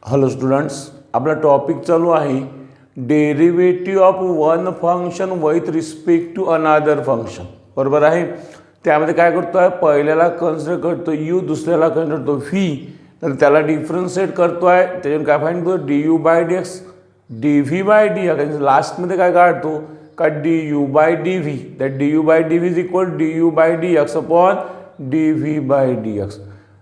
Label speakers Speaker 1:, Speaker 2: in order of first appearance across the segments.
Speaker 1: Hello students, आपला topic चालू आहे derivative of one function with respect to another function. बरोबर आहे. त्यामध्ये काय करतो आहे, पहिल्याला कन्सिडर करतो यू, दुसऱ्याला कन्सिडर करतो व्ही, तर त्याला डिफरन्शिएट करतो आहे. त्याच्यावर काय फाईंड करतो, d u by d x d v by d x. लास्टमध्ये काय काढतो का d u by d v. That d u by d v is equal d u by d x upon D v by d x.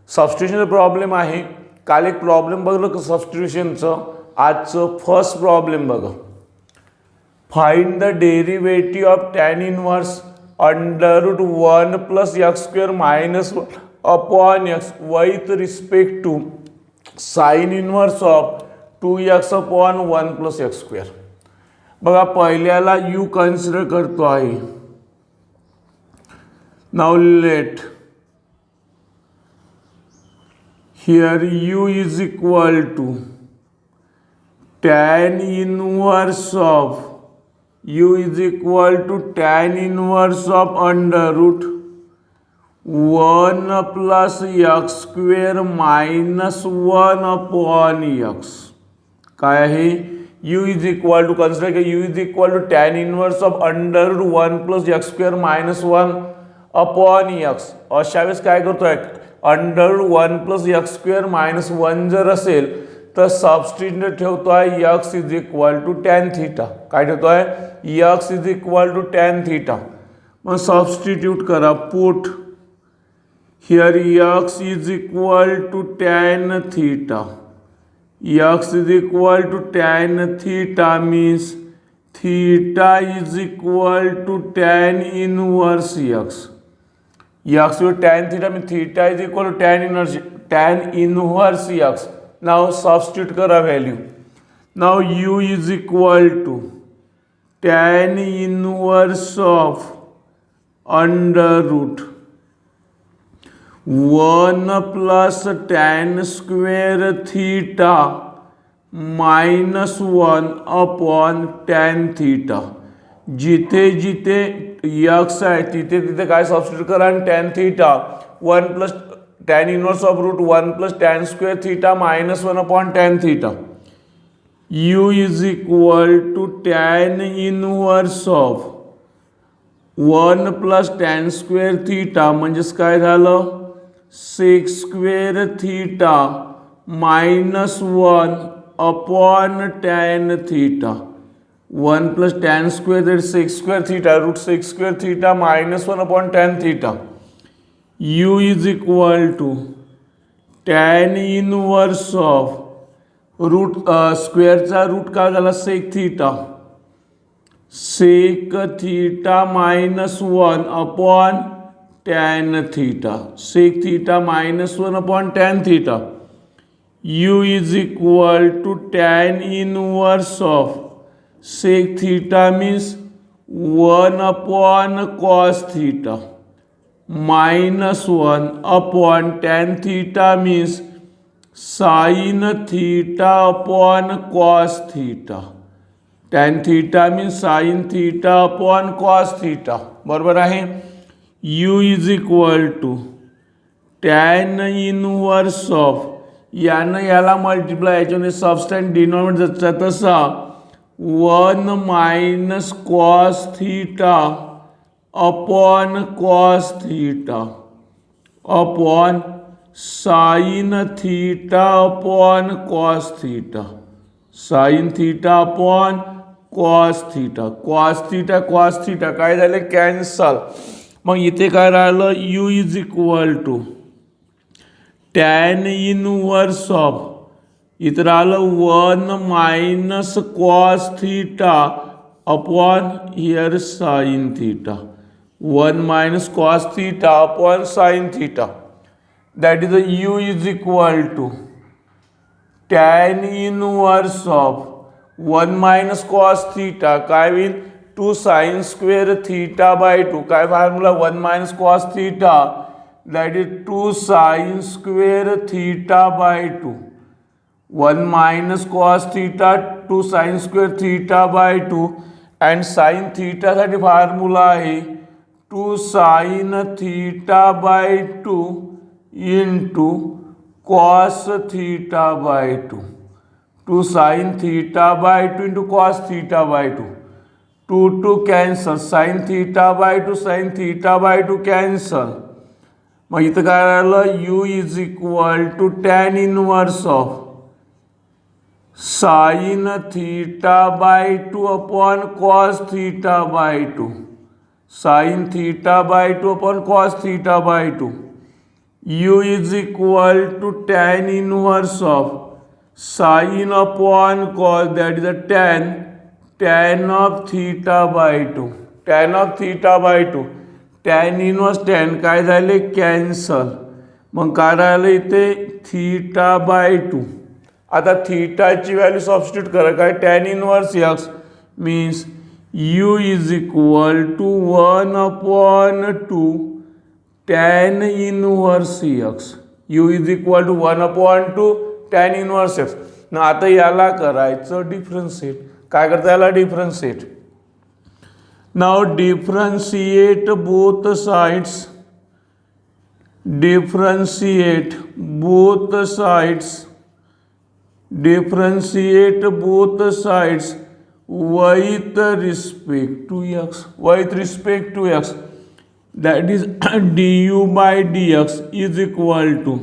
Speaker 1: Substitution problem आहे. काल एक problem बघलं सबस्टिट्यूशनचं. आजचं फर्स्ट प्रॉब्लेम बघा. Find the derivative of tan inverse under root 1 plus x square minus upon x with respect to sine inverse of 2x upon 1 plus x square. बघा, पहिल्याला u consider करतो आहे. Now let here u is equal to tan inverse of under root 1 plus x square minus 1 upon x. काय आहे, u is equal to, consider कि u is equal to tan inverse of under root 1 plus x square minus 1 upon x. अशा वेळेस काय करतोय, under 1 plus x square minus 1 जर असेल तर सबस्टिट्यूट ठेवतो आहे x is equal to tan theta. काय ठेवतो आहे, x is equal to tan theta. मग सबस्टिट्यूट करा, put here x is equal to tan theta. X is equal to tan theta means theta is equal to tan inverse x. x with tan theta means theta is equal to tan inverse x. Now substitute करा value. Now u is equal to tan inverse of under root 1 plus tan square theta minus 1 upon tan theta. जिथे जिथे x आहे तिथे तिथे काय substitute करा, आणि tan theta 1 plus tan inverse of root 1 plus tan square theta minus 1 upon tan theta. U is equal to tan inverse of 1 plus tan square theta म्हणजेच काय झालं, sec square theta minus 1 upon tan theta. 1 plus tan square, that is sec square theta, root sec square theta minus 1 upon tan theta. U is equal to tan inverse of root square चा route काय झाला, sec theta. sec theta minus 1 upon tan theta. sec theta minus 1 upon tan theta. U is equal to tan inverse of sec theta means 1 upon cos theta minus 1 upon tan theta means sin theta upon cos theta. tan theta means sin theta upon cos theta. बरोबर आहे. u is equal to tan inverse of, यानं याला multiply, याच्यामध्ये सबस्टँड denominator तसा 1 minus cos theta upon cos theta upon sin theta upon cos theta. sin theta upon cos theta. cos theta काय झाले, cancel. मग इथे काय राहिलं, u is equal to tan inverse of, इथं राहिलं 1 minus cos theta upon here sine theta. 1 minus cos theta upon sine theta. That is u is equal to tan inverse of 1 minus cos theta काय होईल, 2 sine square theta by 2. काय formula, 1 minus cos theta that is 2 sine square theta by 2. 1 minus cos theta 2 sin square theta by 2, and sin theta साठी formula आहे 2 sin theta by 2 into cos theta by 2. 2 sin theta by 2 into cos theta by 2. 2 cancel. Sin theta by 2 sin theta by 2 cancel. मग इथं काय राहिलं u is equal to tan inverse of sine theta by 2 upon cos theta by 2. Sine theta by 2 upon cos theta by 2. u is equal to tan inverse of sine upon cos that is a tan of theta by 2. tan of theta by 2. Tan inverse tan काय झाले cancel. मग काय राहिलं इथे theta by 2. आता थीटाची value substitute करा काय tan inverse x means u is equal to 1 upon 2 tan inverse x. u is equal to 1 upon 2 tan inverse x. ना आता याला करायचं डिफरन्शिएट. काय करता याला differentiate. Now differentiate both sides. Differentiate both sides. Differentiate both sides with respect to x. With respect to x. That is du by dx is equal to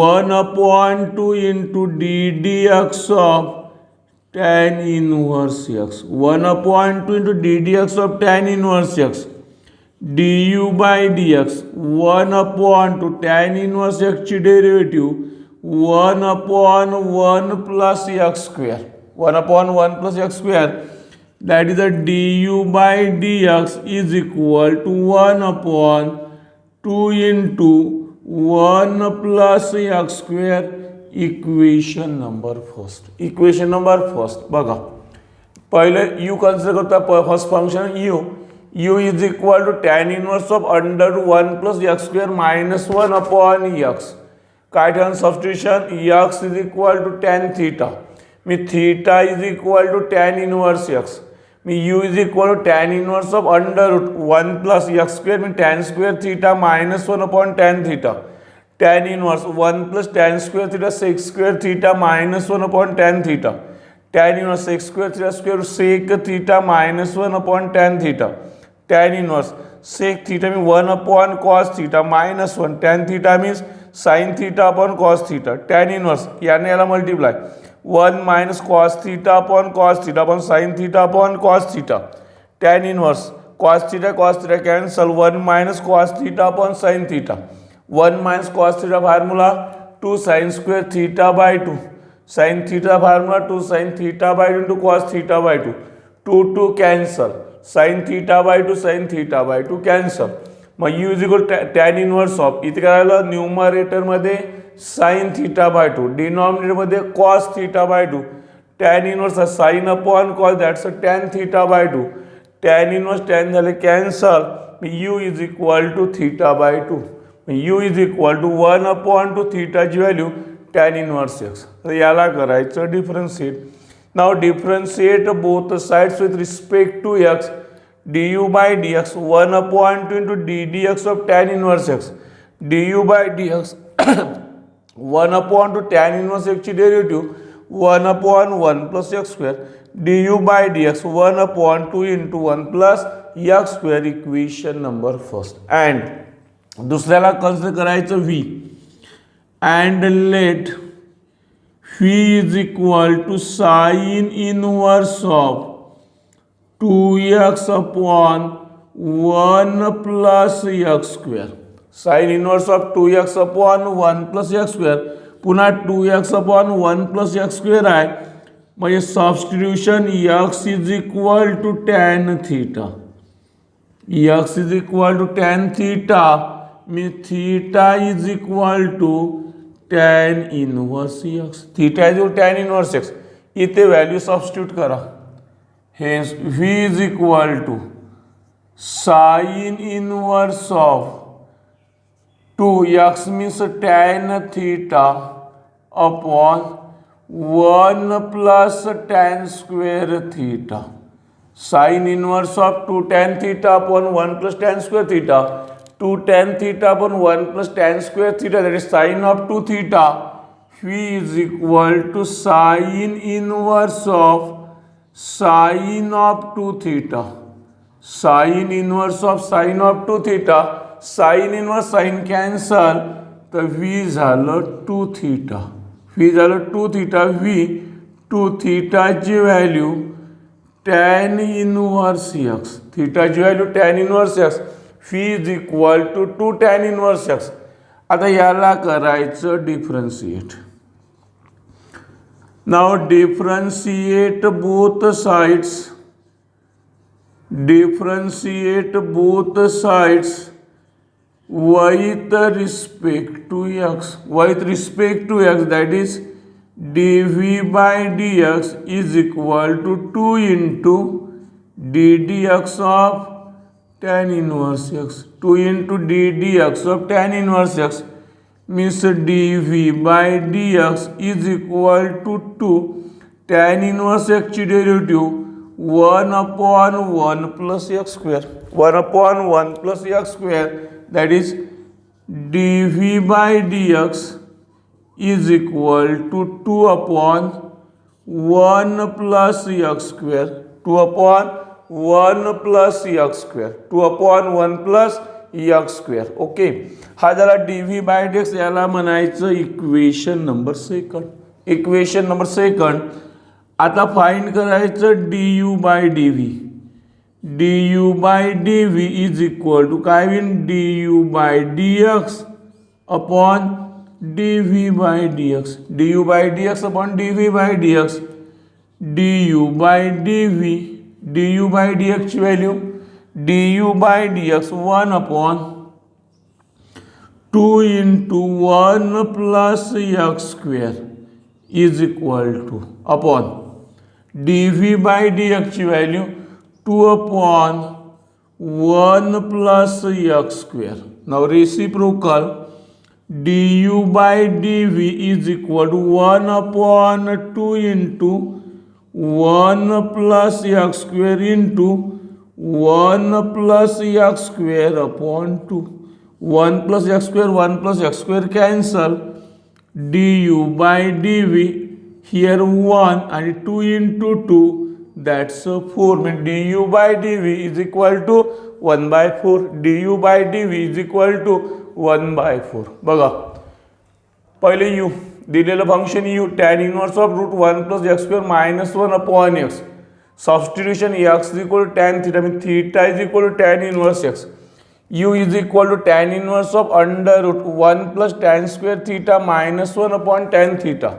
Speaker 1: 1 upon 2 into d dx of tan inverse x. 1 upon 2 into d dx of tan inverse x. du by dx 1 upon 2 tan inverse x ची derivative 1 upon 1 plus x square. 1 upon 1 plus x square. That is a du by dx is equal to 1 upon 2 into 1 plus x square. Equation number first. Equation number first बघा पहिले u consider करता first function u is equal to tan inverse of under 1 plus x square minus 1 upon x. काय ठेवून substitution x is equal to tan theta. मी theta is equal to tan inverse x. मी u is equal to tan inverse of under 1 plus x square मी tan square theta minus 1 upon tan theta. tan inverse 1 plus tan square theta sec square theta minus 1 upon tan theta. Tan inverse sec square theta square sec theta minus 1 upon tan theta. Tan inverse sec theta means 1 upon cos theta minus 1. Tan theta means sin theta upon cos theta. Tan inverse याने याला multiply 1 minus cos theta upon sin theta upon cos theta. Tan inverse cos theta cancel 1 minus cos theta upon sin theta. 1 minus cos theta formula 2 sin square theta by 2. Sin theta formula 2 sin theta by 2 into cos theta by 2. 2 cancel. Sin theta by 2 sin theta by 2 cancel. मग u is equal tan inverse of इथे काय झालं numerator मध्ये sin theta by 2 denominator मध्ये cos theta by 2. tan inverse sin upon cos that's a tan theta by 2. tan inverse tan झाले cancel. u is equal to theta by 2. u is equal to 1 upon 2 थीटाची value tan inverse x. तर याला करायचं differentiate. Now differentiate both sides with respect to x. du by dx 1 upon 2 into d dx of tan inverse x. du by dx 1 upon 2 tan inverse x ची derivative 1 upon 1 plus x square. du by dx 1 upon 2 into 1 plus x square. Equation number first. And दुसऱ्याला consider करायचं v and let v is equal to sine inverse of 2x upon 1 plus x square. Sine inverse of 2x upon 1 plus x square. पुन्हा 2x upon 1 plus x square आहे म्हणजे substitution x is equal to tan theta. x is equal to tan theta मी theta is equal to tan inverse x. Theta is equal tan inverse x. इथे value substitute करा. Hence v is equal to sine inverse of 2x means tan theta upon 1 plus tan square theta. Sine inverse of 2 tan theta upon 1 plus tan square theta. 2 tan theta upon 1 plus tan square theta, that is sin of 2 theta. v is equal to sine inverse of sine of 2 theta. Sine inverse of sine of 2 theta. Sine inverse sine cancel, तर v झालं 2 theta. v झालं 2 theta. v 2 थीटाची value tan inverse x. थीटाची value tan inverse x. v is equal to 2 tan inverse x. आता याला करायचं differentiate. Now differentiate both sides. Differentiate both sides with respect to x. With respect to x, that is dv by dx is equal to 2 into ddx of tan inverse x. 2 into ddx of tan inverse x means dv by dx is equal to 2 tan inverse x ची derivative 1/1 plus x square. 1/1 plus x square, that is dv by dx is equal to 2/1 plus x square. 2/1 plus x square. 2/1 plus x square. Okay, हा झाला dv by dx. याला म्हणायचं equation number second. Equation number second. आता find करायचं du by dv. du by dv is equal to काय होईल, du by dx upon dv by dx. du by dx upon dv by dx. du by dv, du by dx ची value du by dx 1 upon 2 into 1 plus x square is equal to upon dv by dx ची value 2/1 plus x square. Now reciprocal du by dv is equal to 1/2 into 1 plus x square into 1 plus x square upon 2. 1 plus x square, 1 plus x square cancel. du by dv here 1 and 2 into 2, that's 4. Means du by dv is equal to 1 by 4. du by dv is equal to 1 by 4. बघा, पहिले u दिलेलं function u tan inverse of root 1 plus x square minus 1 upon x. Substitution x is equal to tan theta, means theta is equal to tan inverse x. u is equal to tan inverse of under root 1 plus tan square theta minus 1 upon tan theta.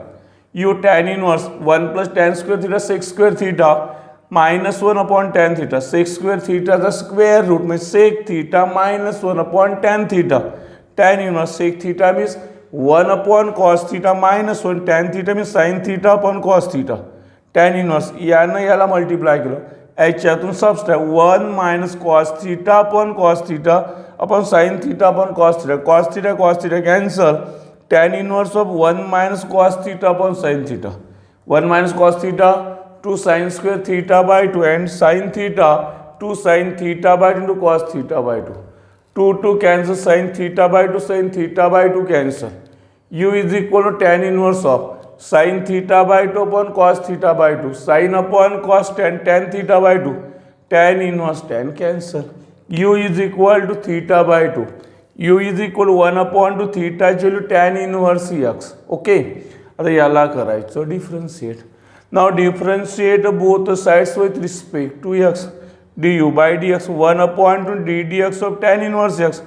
Speaker 1: u tan inverse 1 plus tan square theta sec square theta minus 1 upon tan theta. Sec square theta the square root means sec theta minus 1 upon tan theta. Tan inverse sec theta means 1 upon cos theta minus 1. Tan theta means sin theta upon cos theta. Tan inverse यानं याला multiply केलं, याच्यातून subtract 1 minus cos theta upon cos theta upon sin theta upon cos theta. Cos theta cancel. Tan inverse of 1 minus cos theta upon sin theta. 1 minus cos theta 2 sin square theta by 2 and sin theta 2 sin theta by 2 into cos theta by 2. 2 cancel, sin theta by 2 sin theta by 2 cancel. u is equal to tan inverse of sin theta by 2 upon cos theta by 2. Sin upon cos tan theta by 2. Tan inverse tan cancel. u is equal to theta by 2. u is equal to 1 upon 2 theta value tan inverse x. Okay, आता याला करायचं differentiate. Now differentiate both sides with respect to x. du by dx 1 upon 2 ddx of tan inverse x.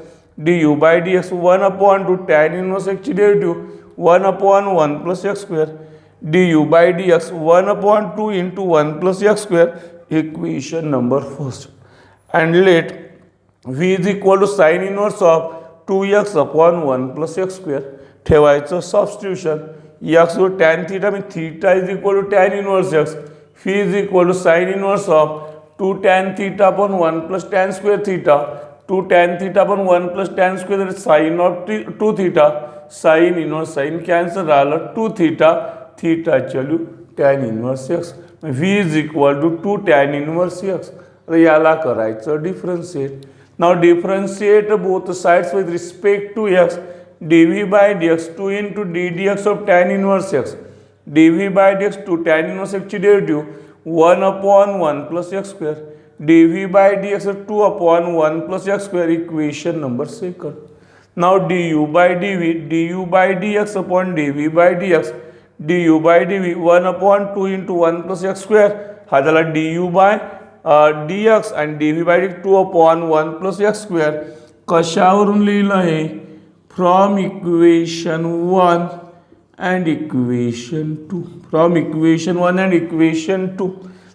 Speaker 1: du by dx 1 upon 2 tan inverse x ची derivative 1/1 plus x square. du by dx 1 upon 2 into 1 plus x square. Equation number first. And let v is equal to sin inverse of 2x upon 1 plus x square. ठेवायचं substitution. x वर tan theta means theta is equal to tan inverse x. phi is equal to sin inverse of 2 tan theta upon 1 plus tan square theta. 2 tan theta upon 1 plus tan square, that is sin of 2 theta. Sin inverse sin cancel राहिलं 2 theta. Theta value tan inverse x. v is equal to 2 tan inverse x. तर याला करायचं differentiate. Now differentiate both sides with respect to x. dv by dx 2 into d dx of tan inverse x, dv by dx 2 tan inverse x ची derivative 1/1 plus x square, dv by dx 2/1 plus x square, equation number second. Now du by dx upon dv by dx, du by dv 1/2 into 1 plus x square, हा झाला du by dx आणि dv by dx 2/1 plus x square. कशावरून लिहिलं आहे? From equation 1 and equation 2. From equation 1 and equation 2.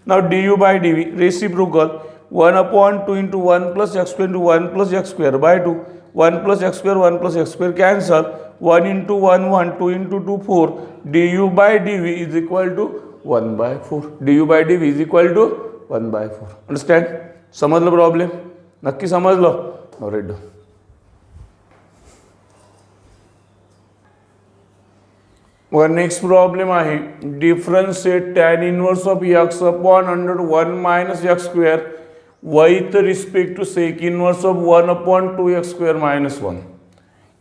Speaker 1: Now du by dv reciprocal 1/2 into 1 plus x square into 1 plus x square by 2. 1 plus x square cancel. 1 into 1 1, 2 into 2 4. Du by dv is equal to 1/4. du by dv is equal to 1/4. Understand? समजलं problem? नक्की समजलं? Alright. वर next problem आहे differentiate tan inverse of x upon under 1 minus x square with respect to sec inverse of 1/2x square minus 1.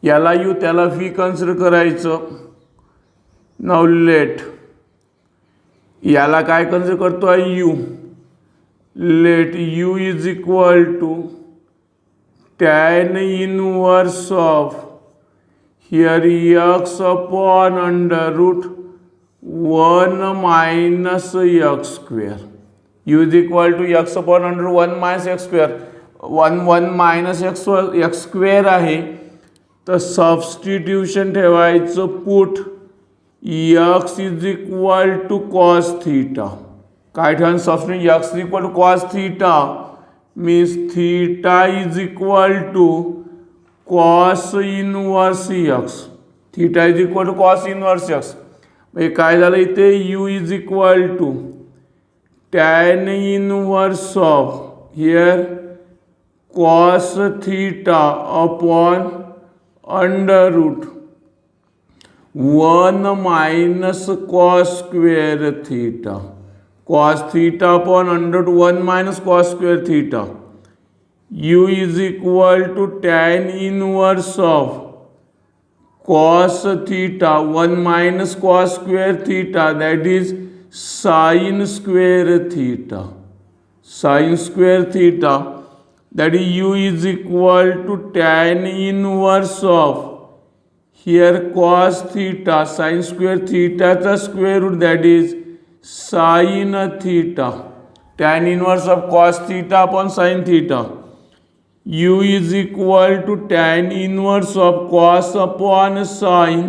Speaker 1: याला u त्याला v consider करायचं. Now let याला काय कन्सिडर करतो आहे u. Let u is equal to tan inverse of here x upon under root 1 minus x square. U is equal to x upon under 1 minus x square. 1 minus x square आहे. तर substitution ठेवायचं put x is equal to cos theta. काय ठेवायचं substitute x is equal to cos theta means theta is equal to cos inverse x. Theta is equal to cos inverse x. म्हणजे काय झालं इथे u is equal to tan inverse of here cos theta upon under root 1 minus cos square theta. Cos theta upon under root 1 minus cos square theta. U is equal to tan inverse of cos theta 1 minus cos square theta, that is sin square theta. Sin square theta, that is U is equal to tan inverse of here cos theta sin square theta चा square root, that is sin theta. Tan inverse of cos theta upon sin theta. U is equal to tan inverse of cos upon sin,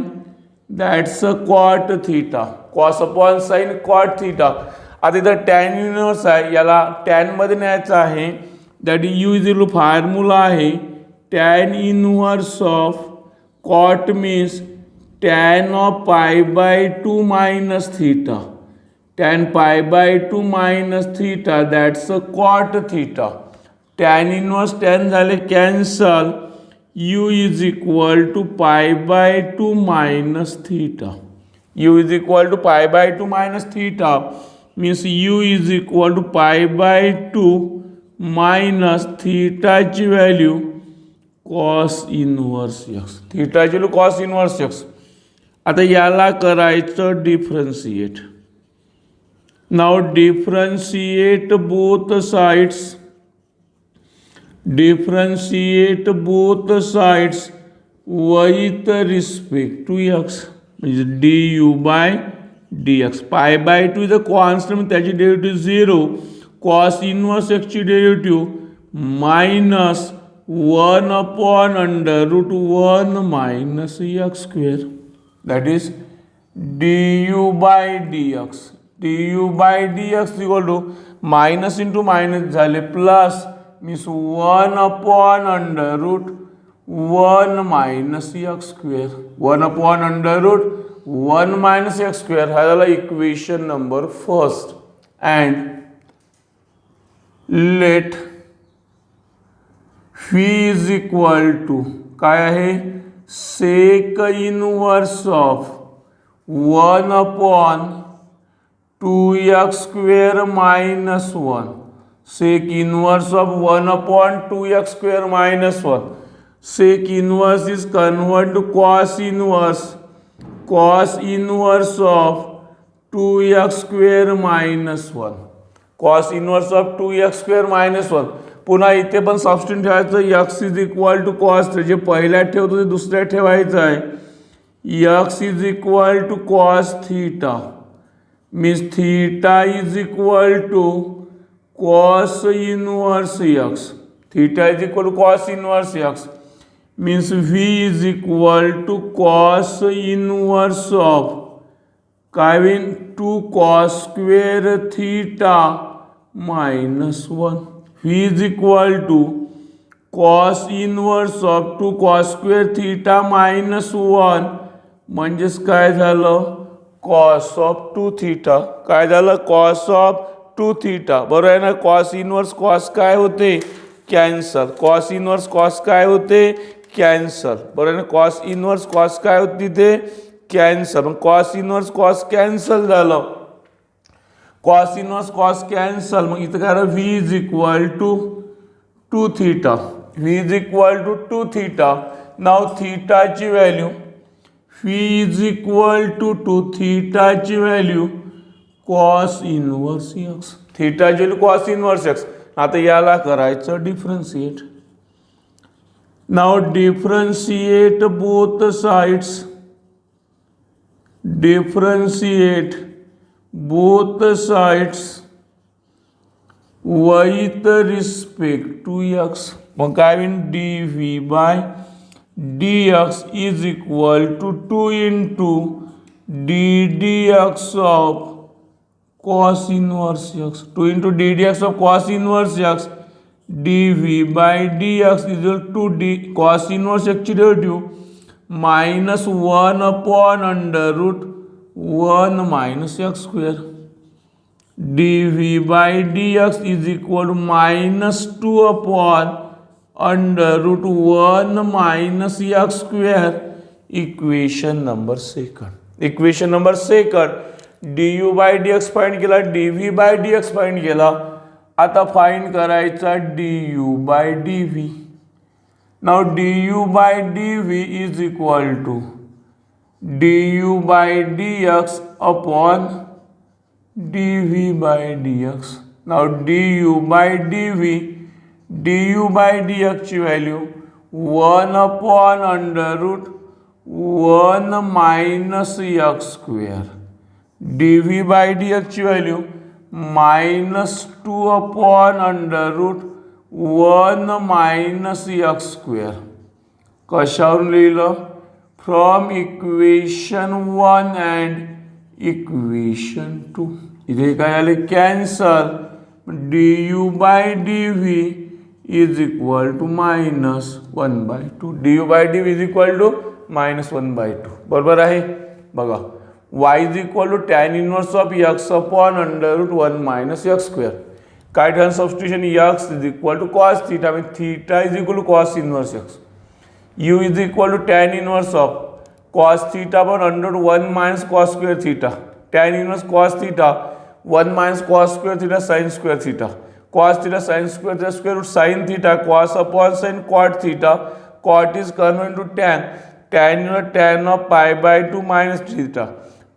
Speaker 1: that's a cot theta. Cos upon sin cot theta. आता इथं tan inverse आहे, याला tan मध्ये न्यायचं आहे. That U is equal to formula आहे tan inverse of cot means tan of pi by 2 minus theta. Tan pi by 2 minus theta, that's a cot theta. tan inverse tan झाले cancel. u is equal to pi by 2 minus theta. u is equal to pi by 2 minus theta means u is equal to pi by 2 minus थीटाची value cos inverse x. थीटाची value cos inverse x. आता याला करायचं differentiate. Now differentiate both sides. Differentiate both sides with respect to x. म्हणजे du by dx. Pi by 2 is a constant, त्याची derivative 0. Cos inverse x ची derivative minus 1 upon under root 1 minus x square. That is du by dx. du by dx equal to minus into minus झाले plus means 1 upon under root 1 minus x square. 1 upon under root 1 minus x square हा झाला equation number first. And let phi is equal to काय आहे sec inverse of 1 upon 2x square minus 1. Sec inverse of 1 upon 2x square minus 1. Sec inverse is convert to cos inverse. Cos inverse of 2x square minus 1. Cos inverse of 2x square minus 1. पुन्हा इथे पण substitute ठेवायचं. x is equal to cos, जे पहिल्यात ठेवतो ते दुसऱ्यात ठेवायचं आहे. x is equal to cos theta, means theta is equal to cos inverse x. Theta is equal to cos inverse x, means v is equal to cos inverse of काय होईल 2 cos square theta minus 1. v is equal to cos inverse of 2 cos square theta minus 1 म्हणजेच काय झालं cos of 2 theta. काय झालं cos of 2 theta. बरोबर आहे ना. cos inverse cos काय होते कॅन्सल. cos inverse cos काय होते कॅन्सल. बरोबर ना. कॉस इनवर्स कॉस काय होती ते कॅन्सल. मग कॉस इनवर्स कॉस कॅन्सल झालं. Cos inverse cos cancel. मग इथं काय v is equal to 2 theta. V is equal to 2 theta. Now थीटाची value v is equal to 2 थीटाची व्हॅल्यू कॉस इनवर्स एक्स. थीटाची व्हॅल्यू कॉस इनवर्स एक्स. आता याला करायचं differentiate. Now differentiate both sides. Differentiate both sides with respect to x. मग काय होईल dv by dx is equal to 2 into ddx of cos inverse x. 2 into ddx of cos inverse x. dv by dx is equal to d cos inverse x ची derivative minus 1 upon under root 1 minus x square. dv by dx is equal to minus 2 upon under root 1 minus x square. Equation number second. Equation number second. du by dx find केला, dv by dx find केला. आता find करायचा du by dv. Now du by dv is equal to du by dx upon dv by dx. Now du by dx ची value 1 upon under root 1 minus x square. dv by dx ची value -2 upon under root 1 minus x square. कशावरून लिहिलं from equation 1 and equation 2. इथे काय आले cancel. du by dv is equal to -1/2. du by dv is equal to -1/2. बरोबर आहे. बघा y is equal to tan inverse of x upon under root 1 minus x square. काय ठेवा substitution x is equal to cos theta, म्हणजे theta is equal to cos inverse x. u is equal to tan inverse of cos theta upon under root 1 minus cos square theta. tan inverse cos theta 1 minus cos square theta sine square theta. Cos theta sine square theta square root sine theta cos upon sine cot theta. Cot is convert to tan. tan inverse tan of pi by 2 minus theta.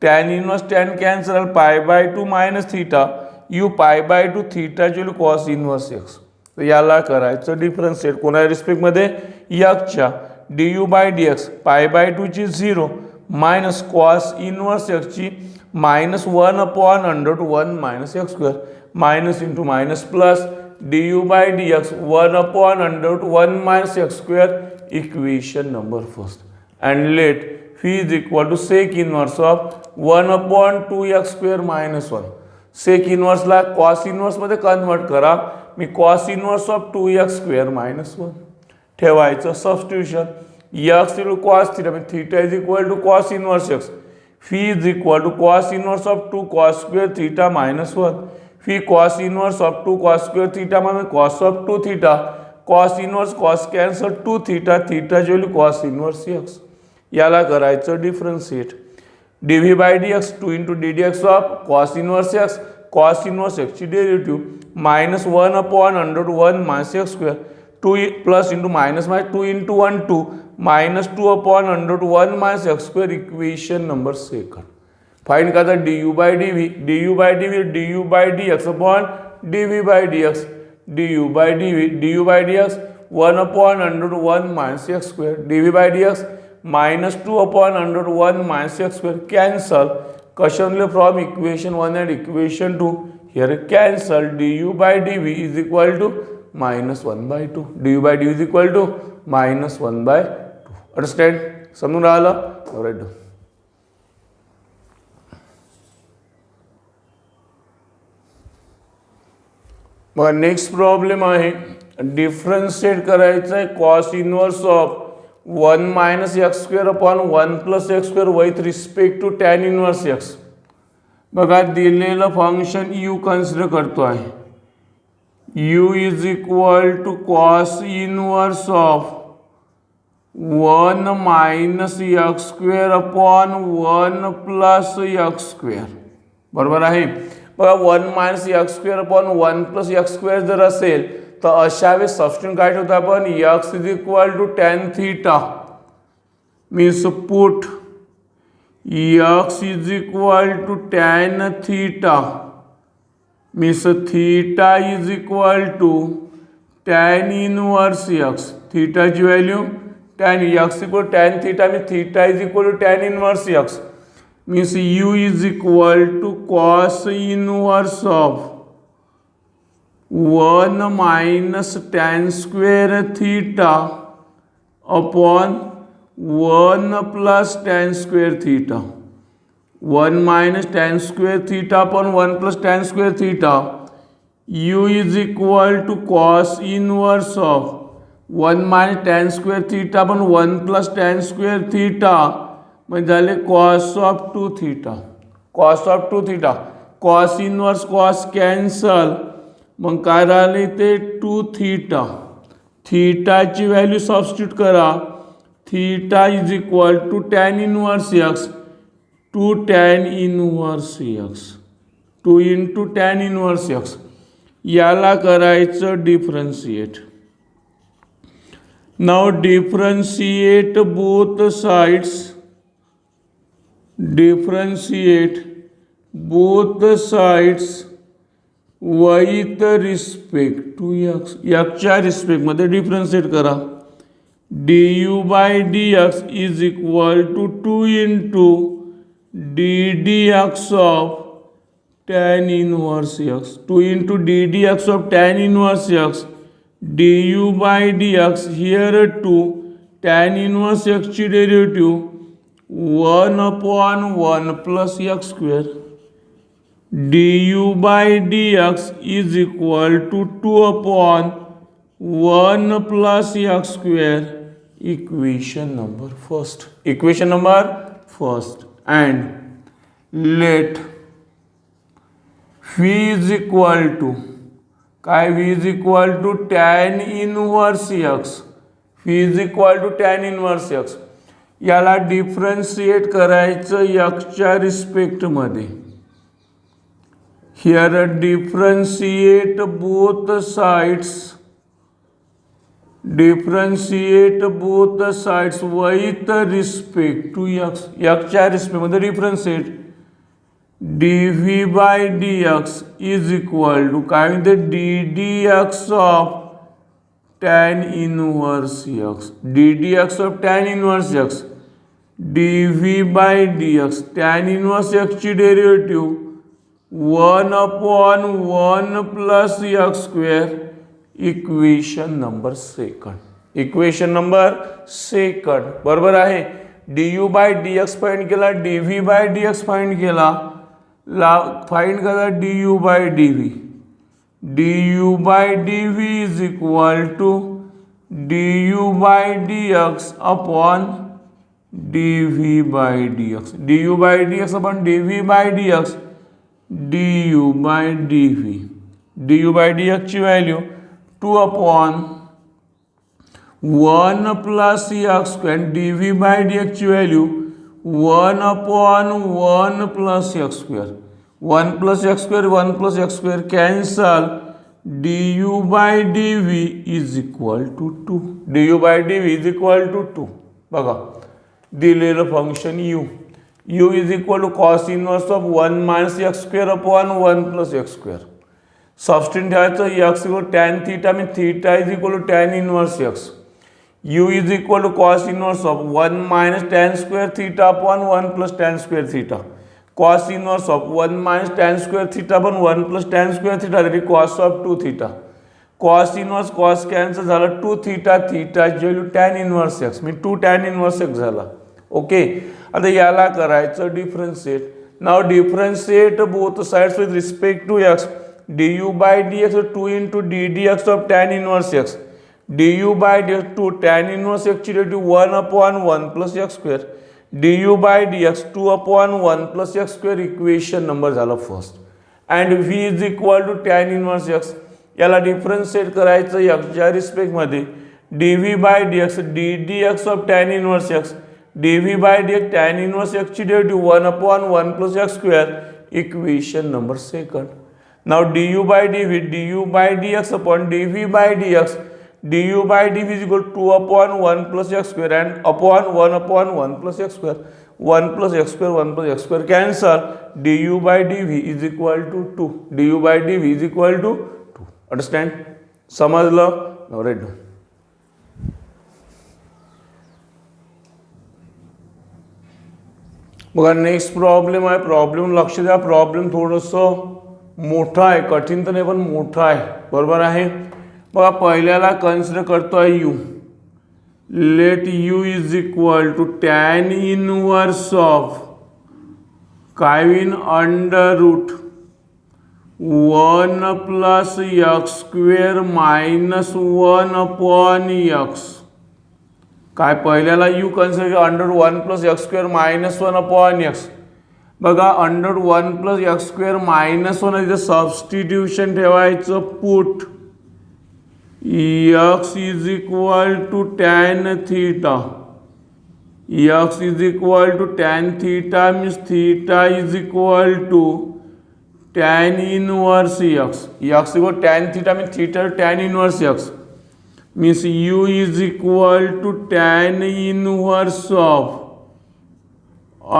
Speaker 1: tan inverse tan cancel pi by 2 minus theta. U pi by 2 theta ची cos inverse x. तर याला करायचं differentiate कोणा रिस्पेक्टमध्ये एक्सच्या. du by dx pie by 2 ची 0 minus cos inverse x ची -1 upon under root 1 minus x square. Minus into minus plus du by dx 1 upon under root 1 minus x square. Equation number first. And let phi is equal to sec inverse of 1 upon 2x square minus 1. sec inverse ला cos inverse मध्ये convert करा. मी cos inverse of 2x square minus 1 ठेवायचं substitution. x equal cos theta, म्हणजे theta is equal to cos inverse x. phi is equal to cos inverse of 2 cos square theta minus 1. phi cos inverse of 2 cos square theta म्हणजे cos of 2 theta. cos inverse cos cancel 2 theta. theta ची value cos inverse x. याला करायचं differentiate. dv by dx 2 into ddx of cos inverse x. Cos inverse एक्सची derivative -1 upon under root 1 minus x square. 2 plus into minus 2 into 1 2 minus 2 upon under root 1 minus x square. Equation number second. Find kata du by dv, du by dx upon dv by dx, du by dx 1 upon under root 1 minus x square, dv by dx minus 2 upon under root 1 minus x square. Cancel. Question from equation 1 and equation 2. Here cancel. Du by dv is equal to minus 1 by 2. du by dv is equal to minus 1 by 2. Understand? समजून राहिलं? Alright. मग next problem आहे differentiate करायचं आहे cos inverse of 1 minus x square upon 1 plus x square with respect to tan inverse x. बघा दिलेलं function u consider करतो आहे. U is equal to cos inverse of 1 minus x square upon 1 plus x square. बरोबर आहे. बघा 1 minus x square upon 1 plus x square जर असेल तर अशा वेळेस सबस्टिट्यूट काय ठेवतो आपण x is equal to tan theta. Means put x is equal to tan theta means theta is equal to tan inverse x. थीटाची value tan x equal tan theta means theta is equal to tan inverse x. Means u is equal to cos inverse of 1 minus tan square theta upon 1 plus tan square theta. 1 minus tan square theta upon 1 plus tan square theta. U is equal to cos inverse of 1 minus tan square theta upon 1 plus tan square theta. म्हणजे झाले cos of 2 theta. Cos of 2 theta. Cos inverse cos cancel. मग काय राहिले ते 2 theta. थीटाची value substitute करा. Theta is equal to tan inverse x. 2 tan inverse x. 2 into tan inverse x. याला करायचं differentiate. Now differentiate both sides. Differentiate both sides with respect to x. च्या respect मध्ये डिफरन्शिएट करा. du by dx is equal to 2 into ddx of tan inverse x. 2 into ddx of tan inverse x. du by dx here 2 tan inverse x ची derivative 1 upon 1 plus x square. du by dx is equal to 2 upon 1 plus x square. Equation number first. Equation number first. And let v is equal to काय v is equal to tan inverse x. v is equal to tan inverse x. याला differentiate करायचं एक्सच्या रिस्पेक्टमध्ये. Here differentiate both sides. Differentiate both sides with respect to x. एक्सच्या रिस्पेक्टमध्ये differentiate. dv by dx is equal to काय म्हणते ddx of tan inverse x. ddx of tan inverse x. dv by dx tan inverse x ची derivative 1 upon 1 plus x square. Equation number second. Equation number second. बरोबर आहे. du by dx find केला. dv by dx find केला. Find करा du by dv. du by dv is equal to du by dx upon dv by dx. du by dx upon dv by dx. du by dv. du by dx ची value 2 upon 1 plus x square. dv by dx ची value 1 upon 1 plus x square. 1 plus x square 1 plus x square cancel. du by dv is equal to 2. du by dv is equal to 2. बघा दिलेलं function u is equal to cos inverse of 1 minus x square upon 1 plus x square. Substitute ठेवायचं x equal tan theta मी theta is equal to tan inverse x. u is equal to cos inverse of 1 minus tan square theta upon 1 plus tan square theta. Cos inverse of 1 minus tan square theta पण 1 plus tan square theta तरी cos of 2 theta. Cos inverse cos cancel झालं 2 theta थीटाची value tan inverse x मी 2 tan inverse x झाला. Okay आता याला करायचं differentiate. Now differentiate both sides with respect to x. du by dx 2 into d d x of tan inverse x. du by dx 2 tan inverse एक्सची derivative 1 upon 1 plus x square. du by dx 2 upon 1 plus x square equation number झाला first. And v is equal to tan inverse x. याला differentiate करायचं एक्सच्या रिस्पेक्टमध्ये. dv by dx d d x of tan inverse x. dv by dx tan inverse एक्सची derivative 1 upon 1 plus x square equation number second. Now du by dx upon dv by dx. du by dv is equal to 2 upon 1 plus x square and upon 1 plus x square. 1 plus x square 1 plus x square cancel. du by dv is equal to 2. du by dv is equal to 2. Understand? समजलं? Now write down. बघा next problem आहे. Problem लक्ष द्या. Problem थोडंसं मोठा आहे, कठीण तर नाही पण मोठा आहे. बरोबर आहे. बघा पहिल्याला कन्सिडर करतोय u. Let u is equal to tan inverse of काय होईन under root 1 plus x square minus 1 upon x. काय पहिल्याला u consider under 1 plus x square minus 1 upon x. बघा under 1 plus x square minus 1 इथे substitution ठेवायचं put x is equal to tan theta. x is equal to tan theta means theta is equal to tan inverse x. x equal tan theta means theta tan inverse x means u is equal to tan inverse of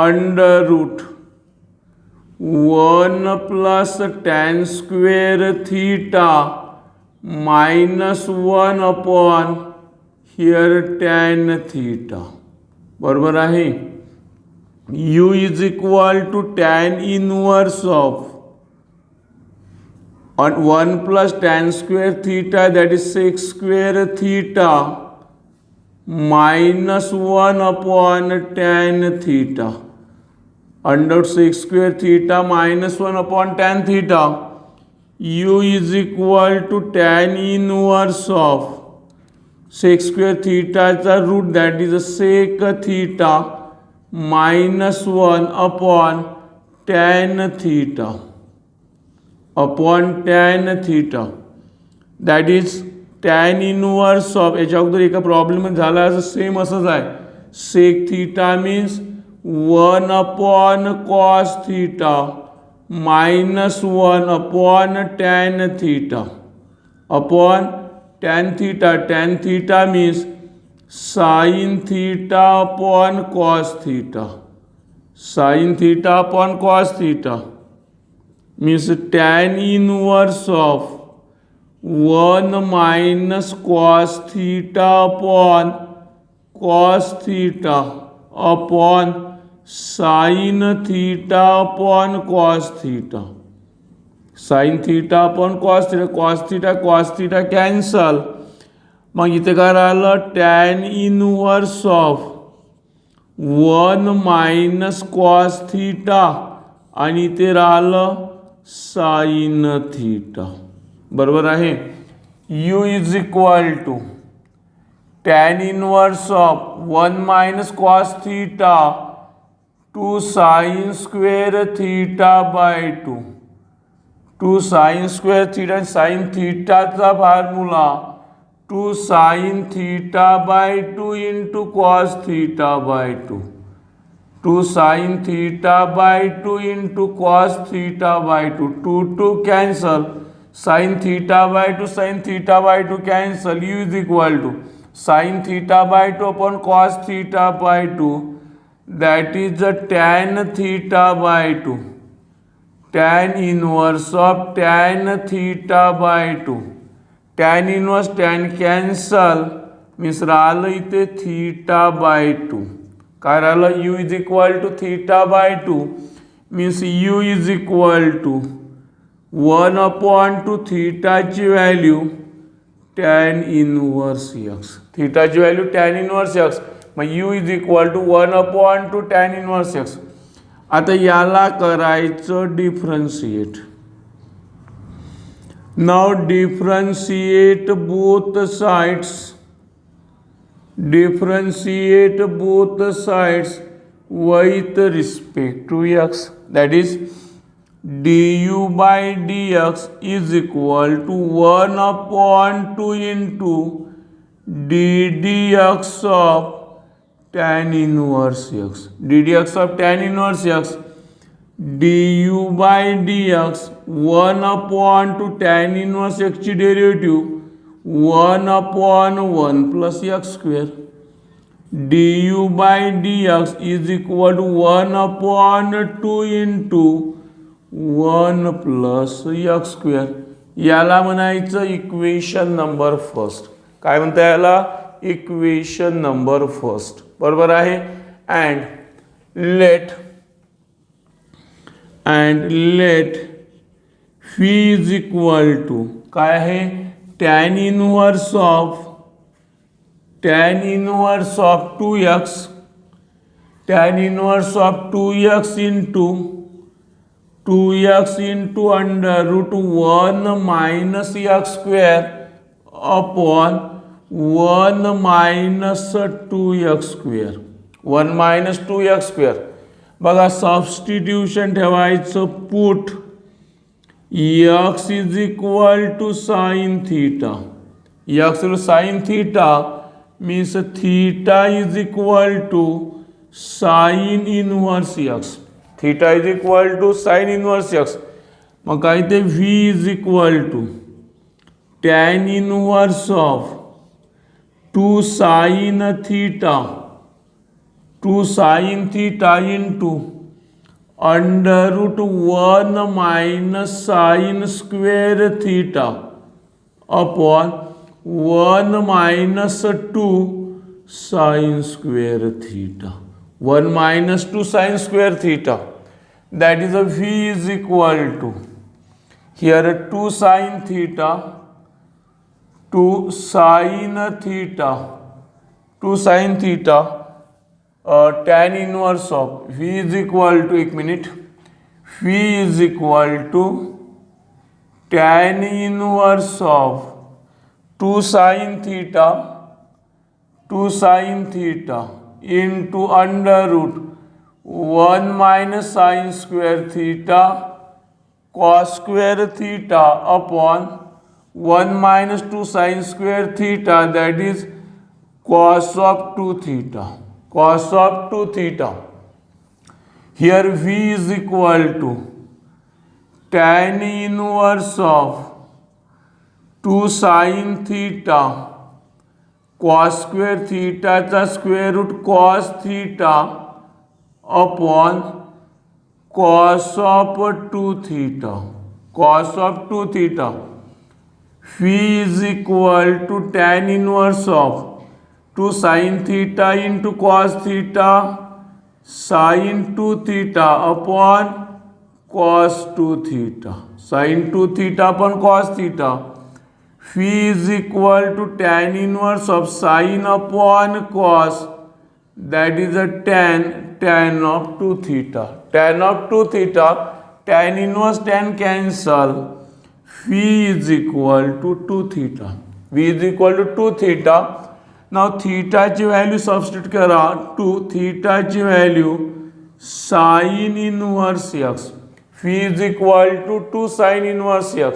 Speaker 1: under root 1 plus tan square theta minus 1 upon here tan theta. बरोबर आहे. u is equal to tan inverse of 1 plus tan square theta that is sec square theta minus 1 upon tan theta. Under sec square theta minus 1 upon tan theta. u is equal to tan inverse of sec square theta चा route that is sec theta minus 1 upon tan theta that is tan inverse of याच्या अगोदर एका problem झाला असं same असंच आहे. sec theta means 1 upon cos theta minus 1 upon tan theta upon tan theta. Tan theta means sin theta upon cos theta. Sin theta upon cos theta means tan inverse of 1 minus cos theta upon cos theta upon sin theta upon cos theta. sin theta upon cos theta cancel. मग इथे काय राहिलं tan inverse of 1 minus cos theta आणि इथे राहिलं sin theta. बरोबर आहे. u is equal to tan inverse of 1 minus cos theta 2 sin square theta by 2. 2 sin square theta sin theta चा formula 2 sin theta by 2 into cos theta by 2. 2 sin theta by 2 into cos theta by 2. 2 cancel. sin theta by 2 cancel. U is equal to sin theta by 2 upon cos theta by 2, that is the tan theta by 2, tan inverse of tan theta by 2, tan inverse tan cancel, means राहिलं इथे theta by 2. काय राहिलं? u is equal to theta by 2, means u is equal to 1 upon 2 theta ची value tan inverse x. theta ची value tan inverse x, मग u is equal to 1 upon 2 tan inverse x. आता याला करायचं differentiate. Now differentiate both sides. differentiate both sides with respect to x, that is du by dx is equal to 1 upon 2 into ddx of tan inverse x. ddx of tan inverse x, du by dx 1 upon 2 tan inverse x ची derivative 1 upon 1 plus x square. du by dx is equal to 1 upon 2 into 1 plus x square. याला म्हणायचं equation number first. काय म्हणता याला? Equation number first. बरोबर आहे. and let phi is equal to काय आहे? tan inverse of 2x, tan inverse of 2x into under root 1 minus x square upon 1 minus 2x square. 1 minus 2x square. बघा substitution ठेवायचं. Put x is equal to sin theta. x is sin theta means theta is equal to sin inverse x. Theta is equal to sin inverse x. मग काय ते v is equal to tan inverse of 2 sin theta into under root 1 minus sin square theta upon 1 minus 2 sin square theta. 1 minus 2 sin square theta, that is a v is equal to here 2 sin theta tan inverse of v is equal to v is equal to tan inverse of 2 sin theta into under root 1 minus sin square theta cos square theta upon 1 minus 2 sin square theta, that is cos of 2 theta. Here v is equal to tan inverse of 2 sin theta cos square theta चा square root cos theta upon cos of 2 theta. v is equal to tan inverse of 2 sin theta into cos theta sin 2 theta upon cos 2 theta. Sin 2 theta upon cos theta. Phi is equal to tan inverse of sin upon cos, that is a tan of 2 theta. Tan of 2 theta, tan inverse tan cancel. Phi is equal to 2 theta. V is equal to 2 theta. Now theta ची value substitute करा. 2 theta ची value sin inverse x. Phi is equal to 2 sin inverse x.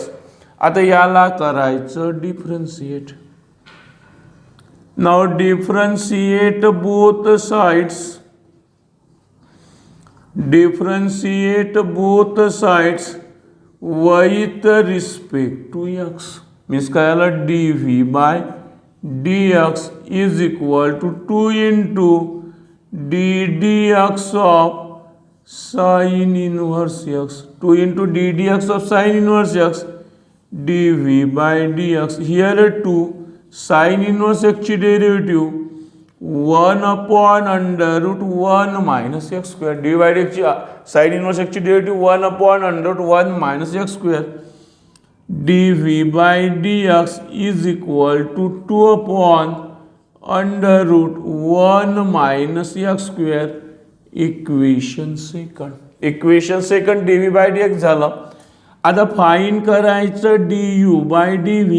Speaker 1: आता याला करायचं differentiate. Now differentiate both sides. With respect to x means काय आलं d v by d x is equal to 2 into d d x of sine inverse x 2 into d d x of sine inverse x dv by dx. Here 2 sin inverse x ची derivative 1 upon under root 1 minus x square dy by dx ची sin inverse x ची derivative 1 upon under root 1 minus x square dv by dx is equal to 2 upon under root 1 minus x square. Equation second dv by dx झालं. आता find करायचं du by dv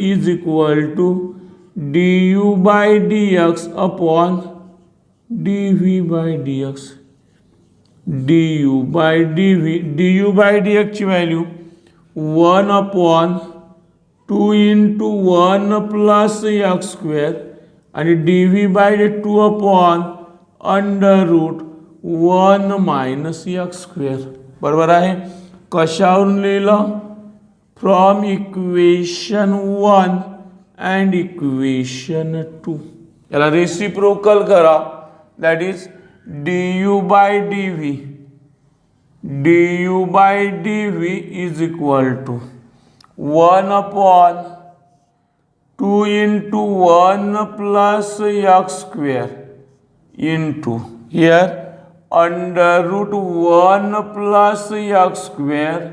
Speaker 1: is equal to du by dx upon dv by dx. du by dx ची value 1 upon 2 into 1 plus x square आणि dv by 2 upon under root 1 minus x square. बरोबर आहे. कशावरून लिहिलं? From equation 1 and equation 2. याला reciprocal करा. That is du by dv is equal to 1 upon 2 into 1 plus x square into here under root 1 plus x square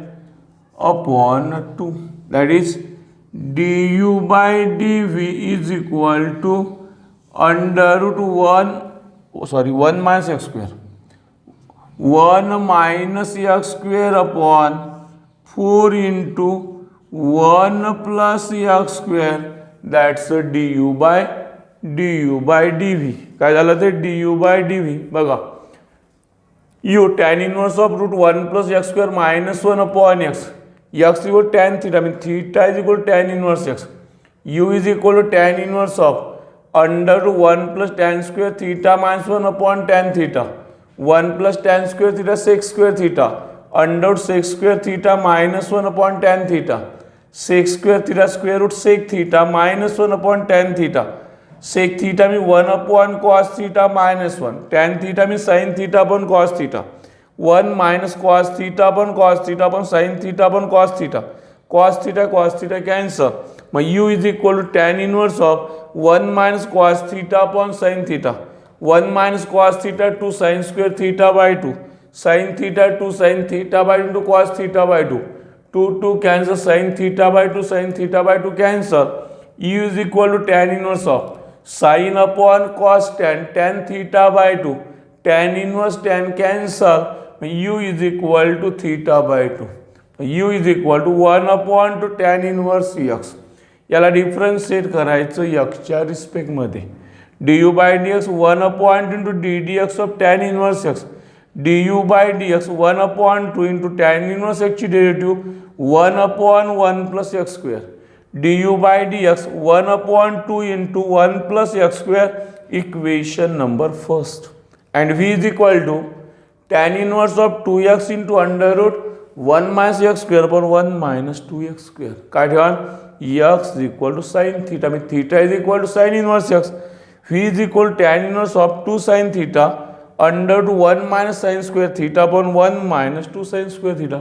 Speaker 1: upon 2. That is du by dv is equal to under root 1 minus x square 1 minus x square upon 4 into 1 plus x square. That's a du by dv. काय झालं ते du by dv बघा. u tan inverse of root 1 plus x square minus 1 upon x equal tan theta. I mean theta is equal to tan inverse x. u is equal to tan inverse of under 1 plus tan square theta minus 1 upon tan theta. 1 plus tan square theta sec square theta under sec square theta minus 1 upon tan theta. Sec square theta square root sec theta minus 1 upon tan theta. Sec theta means 1 upon cos theta minus 1. Tan theta means sin theta upon cos theta. 1 minus cos theta upon sin theta upon cos theta. Cos theta cancel. U is equal to tan inverse of 1 minus cos theta upon sin theta. 1 minus cos theta 2 sin square theta by 2. Sin theta 2 sin theta by 2 into cos theta by 2. 2 cancel, sin theta by 2 cancel. U is equal to tan inverse of sin upon cos tan theta by 2. Tan inverse tan cancel. U is equal to theta by 2. U is equal to 1 upon 2 tan inverse x. याला differentiate करायचं एक्सच्या रिस्पेक्टमध्ये. du by dx 1 upon 2 into ddx of tan inverse x. du by dx 1 upon 2 into tan inverse x ची derivative 1 upon 1 plus x square. du by dx 1 upon 2 into 1 plus x square. Equation number first. And v is equal to tan inverse of 2x into under root 1 minus x square upon 1 minus 2x square. काय ठेवा? x is equal to sin theta. means theta is equal to sin inverse x. v is equal to tan inverse of 2 sin theta under root 1 minus sin square theta upon 1 minus 2 sin square theta.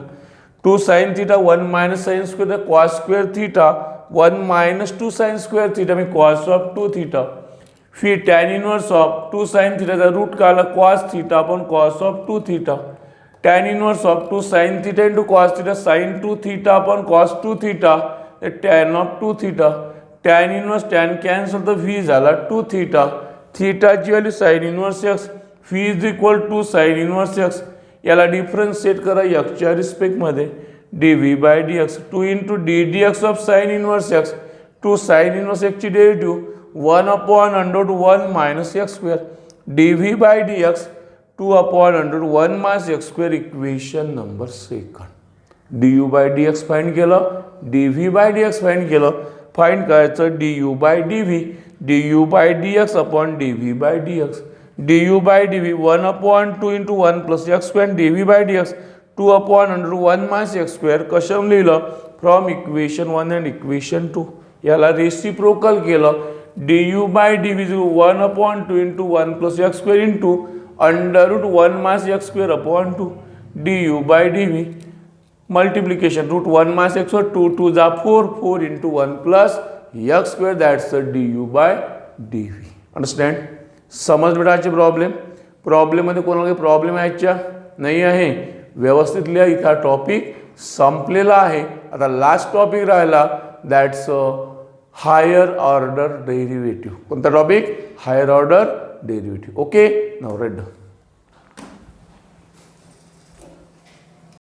Speaker 1: 2 sin theta 1 minus sin square cos square theta 1 minus 2 sin square theta means cos of 2 theta. फिर tan inverse of 2 sin theta का route का cos theta upon cos of 2 theta. Tan inverse of 2 sin theta into cos theta sin 2 theta upon cos 2 theta. Tan of 2 theta. Tan inverse tan cancel the v झाला 2 theta. Theta ची value sin inverse x. v is equal to sin inverse x. याला differentiate करा एक्सच्या रिस्पेक्टमध्ये. dv by dx 2 into ddx of sin inverse x. 2 sin inverse x ची derivative 1 upon under root 1 minus x square. dv by dx 2 upon under root 1 minus x square. Equation number second. du by dx find केलं, dv by dx find केलं. Find करायचं du by dx upon dv by dx. du by dv 1 upon 2 into 1 plus x square. dv by dx 2/√1 minus x square कशावर लिहिलं from equation 1 and equation 2 याला reciprocal केलं du/dv 1/2 into 1 plus x square into √1 minus x square upon 2 du/dv multiplication √1 minus x or 2 2 जा 4 into 1 plus x square that's the du/dv. Understand? समज बेटा आजचे problem मध्ये कोणाला काही प्रॉब्लेम यायच्या नाही आहे व्यवस्थित लिहा. इथं टॉपिक संपलेला आहे. आता लास्ट टॉपिक राहिला दॅट्स हायर ऑर्डर डेरिव्हेटिव्ह. कोणता topic? Higher order derivative. Okay now red.